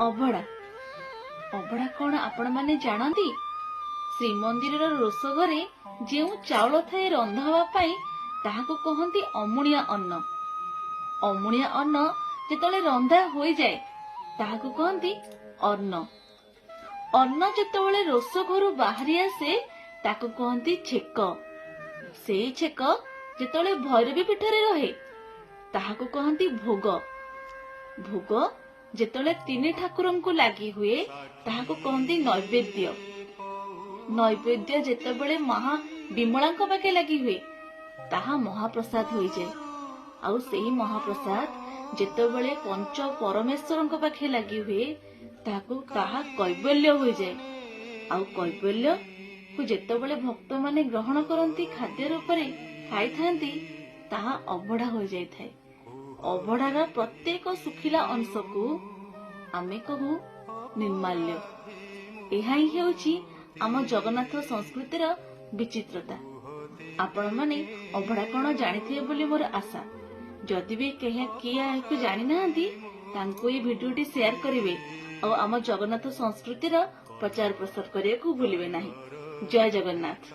अभड़ा अभड़ा कौन आपण माने जानती? श्रीमंदिर रोष घरे जो चाउल थाए रंधा ताहाको कहती अमुणिया अन्न। अमुणिया अन्न जेतले रंधा हो जाए ताहाको कहती अन्न। अन्न जेतले रोष घर बाहरी आसे ताको कहती छेक। से छेक जेतले भैरवी पीठरे रहे ताहाको कहती भोग। भोग जेतले तीन ठाकुरंकु लागी हुए ताहाको कहती नैवेद्य। नैवेद्य जेतेबेले महा विमलांक पाखे लगी हुए ताहा महाप्रसाद हो जाए। आउ सेही महाप्रसाद जेतेबेले पंच परमेश्वरंक पाखे लगी हुए ताहा कैवल्य हो जाए। आउ कैवल्य को जेतेबेले भक्त माने ग्रहण करती खाद्य रूप में खाई थांती ताहा अभड़ा हो जाए। अभड़ार प्रत्येक सुखिला अंश को आमे कहू निर्माल्य। यह ही हेउची आम जगन्नाथ संस्कृतिर विचित्रता। आपण माने अभड़ा कौन जानिथिबे बोली मोर आशा। जदि भी किए जानी नाहंती तांको ये भिडियोटी शेयर करिवे और आम जगन्नाथ संस्कृतिर प्रचार प्रसार करिया को भूलिबे नाही। जय जगन्नाथ।